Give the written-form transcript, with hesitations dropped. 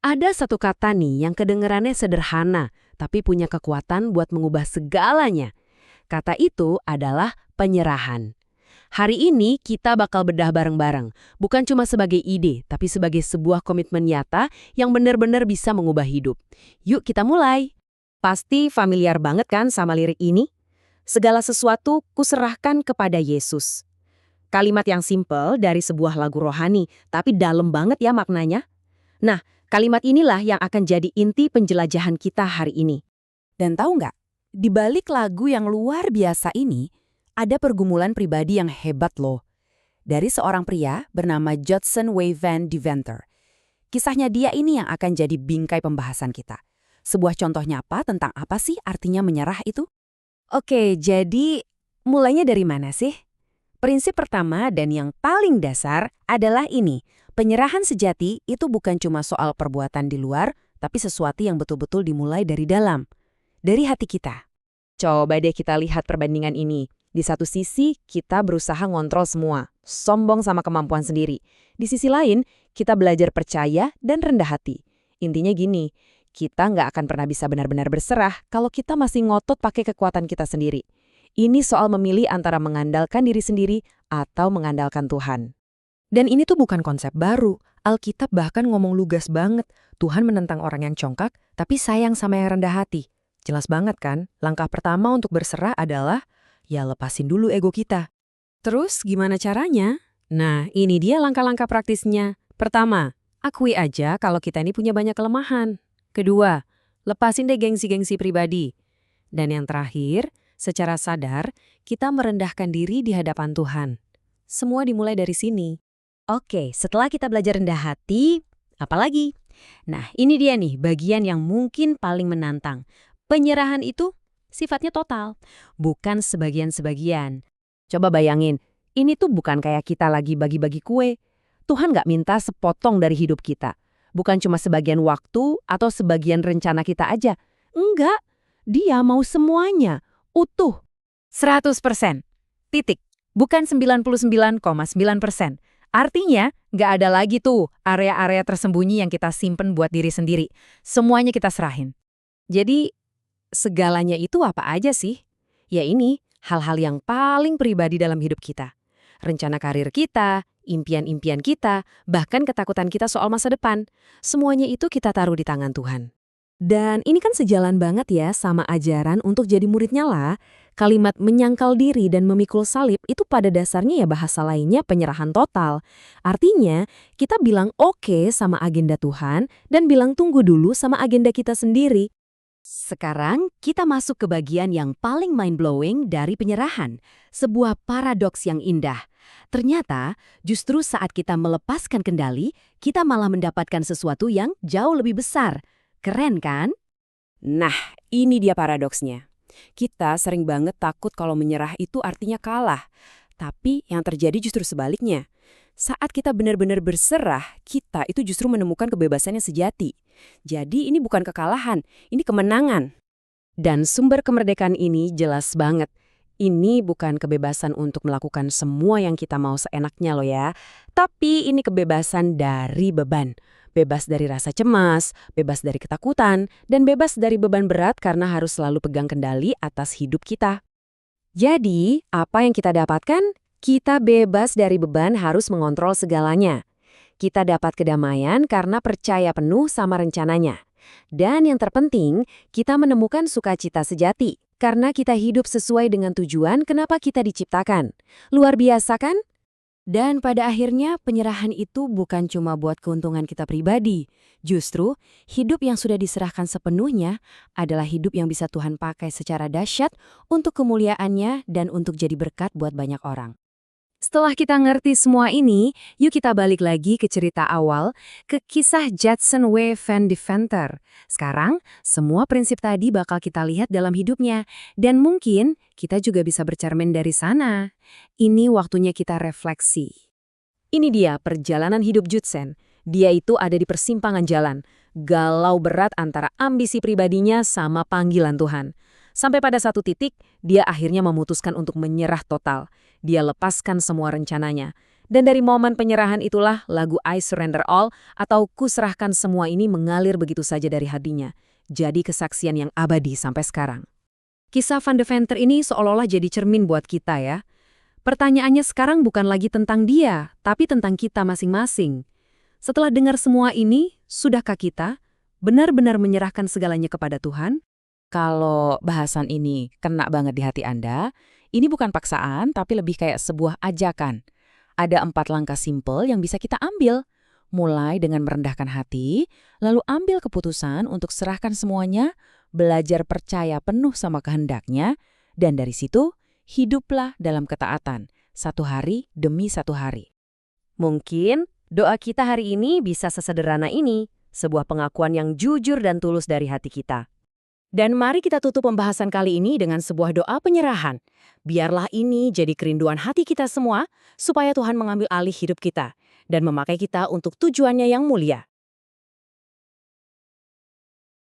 Ada satu kata nih yang kedengarannya sederhana, tapi punya kekuatan buat mengubah segalanya. Kata itu adalah penyerahan. Hari ini kita bakal bedah bareng-bareng, bukan cuma sebagai ide, tapi sebagai sebuah komitmen nyata yang benar-benar bisa mengubah hidup. Yuk kita mulai. Pasti familiar banget kan sama lirik ini? Segala sesuatu kuserahkan kepada Yesus. Kalimat yang simpel dari sebuah lagu rohani, tapi dalam banget ya maknanya. Nah, kalimat inilah yang akan jadi inti penjelajahan kita hari ini. Dan tahu nggak, di balik lagu yang luar biasa ini, ada pergumulan pribadi yang hebat loh. Dari seorang pria bernama Judson W. Van Deventer. Kisahnya dia ini yang akan jadi bingkai pembahasan kita. Sebuah contoh nyata tentang apa sih artinya menyerah itu? Oke, jadi mulainya dari mana sih? Prinsip pertama dan yang paling dasar adalah ini. Penyerahan sejati itu bukan cuma soal perbuatan di luar, tapi sesuatu yang betul-betul dimulai dari dalam. Dari hati kita. Coba deh kita lihat perbandingan ini. Di satu sisi, kita berusaha ngontrol semua, sombong sama kemampuan sendiri. Di sisi lain, kita belajar percaya dan rendah hati. Intinya gini, kita nggak akan pernah bisa benar-benar berserah kalau kita masih ngotot pakai kekuatan kita sendiri. Ini soal memilih antara mengandalkan diri sendiri atau mengandalkan Tuhan. Dan ini tuh bukan konsep baru. Alkitab bahkan ngomong lugas banget. Tuhan menentang orang yang congkak, tapi sayang sama yang rendah hati. Jelas banget kan, langkah pertama untuk berserah adalah, ya lepasin dulu ego kita. Terus gimana caranya? Nah, ini dia langkah-langkah praktisnya. Pertama, akui aja kalau kita ini punya banyak kelemahan. Kedua, lepasin deh gengsi-gengsi pribadi. Dan yang terakhir, secara sadar, kita merendahkan diri di hadapan Tuhan. Semua dimulai dari sini. Oke, setelah kita belajar rendah hati, apa lagi? Nah, ini dia nih bagian yang mungkin paling menantang. Penyerahan itu sifatnya total, bukan sebagian-sebagian. Coba bayangin, ini tuh bukan kayak kita lagi bagi-bagi kue. Tuhan nggak minta sepotong dari hidup kita. Bukan cuma sebagian waktu atau sebagian rencana kita aja. Enggak, Dia mau semuanya. Utuh. 100%. Titik. Bukan 99,9%. Artinya, nggak ada lagi tuh area-area tersembunyi yang kita simpen buat diri sendiri. Semuanya kita serahin. Jadi, segalanya itu apa aja sih? Ya ini, hal-hal yang paling pribadi dalam hidup kita. Rencana karir kita, impian-impian kita, bahkan ketakutan kita soal masa depan. Semuanya itu kita taruh di tangan Tuhan. Dan ini kan sejalan banget ya sama ajaran untuk jadi muridnya lah. Kalimat menyangkal diri dan memikul salib itu pada dasarnya ya bahasa lainnya penyerahan total. Artinya, kita bilang oke sama agenda Tuhan dan bilang tunggu dulu sama agenda kita sendiri. Sekarang kita masuk ke bagian yang paling mind-blowing dari penyerahan. Sebuah paradoks yang indah. Ternyata, justru saat kita melepaskan kendali, kita malah mendapatkan sesuatu yang jauh lebih besar. Keren kan? Nah, ini dia paradoksnya. Kita sering banget takut kalau menyerah itu artinya kalah. Tapi yang terjadi justru sebaliknya. Saat kita benar-benar berserah, kita itu justru menemukan kebebasan yang sejati. Jadi ini bukan kekalahan, ini kemenangan. Dan sumber kemerdekaan ini jelas banget. Ini bukan kebebasan untuk melakukan semua yang kita mau seenaknya loh ya. Tapi ini kebebasan dari beban. Bebas dari rasa cemas, bebas dari ketakutan, dan bebas dari beban berat karena harus selalu pegang kendali atas hidup kita. Jadi, apa yang kita dapatkan? Kita bebas dari beban harus mengontrol segalanya. Kita dapat kedamaian karena percaya penuh sama rencananya. Dan yang terpenting, kita menemukan sukacita sejati karena kita hidup sesuai dengan tujuan kenapa kita diciptakan. Luar biasa kan? Dan pada akhirnya penyerahan itu bukan cuma buat keuntungan kita pribadi. Justru, hidup yang sudah diserahkan sepenuhnya adalah hidup yang bisa Tuhan pakai secara dahsyat untuk kemuliaannya dan untuk jadi berkat buat banyak orang. Setelah kita ngerti semua ini, yuk kita balik lagi ke cerita awal, ke kisah Judson W. Van Deventer. Sekarang, semua prinsip tadi bakal kita lihat dalam hidupnya, dan mungkin kita juga bisa bercermin dari sana. Ini waktunya kita refleksi. Ini dia perjalanan hidup Judson. Dia itu ada di persimpangan jalan, galau berat antara ambisi pribadinya sama panggilan Tuhan. Sampai pada satu titik, dia akhirnya memutuskan untuk menyerah total. Dia lepaskan semua rencananya. Dan dari momen penyerahan itulah lagu I Surrender All atau Ku Serahkan Semua ini mengalir begitu saja dari hatinya. Jadi kesaksian yang abadi sampai sekarang. Kisah Van Deventer ini seolah-olah jadi cermin buat kita ya. Pertanyaannya sekarang bukan lagi tentang dia, tapi tentang kita masing-masing. Setelah dengar semua ini, sudahkah kita benar-benar menyerahkan segalanya kepada Tuhan? Kalau bahasan ini kena banget di hati Anda, ini bukan paksaan tapi lebih kayak sebuah ajakan. Ada 4 langkah simpel yang bisa kita ambil. Mulai dengan merendahkan hati, lalu ambil keputusan untuk serahkan semuanya, belajar percaya penuh sama kehendaknya, dan dari situ, hiduplah dalam ketaatan, satu hari demi satu hari. Mungkin doa kita hari ini bisa sesederhana ini, sebuah pengakuan yang jujur dan tulus dari hati kita. Dan mari kita tutup pembahasan kali ini dengan sebuah doa penyerahan. Biarlah ini jadi kerinduan hati kita semua, supaya Tuhan mengambil alih hidup kita dan memakai kita untuk tujuannya yang mulia.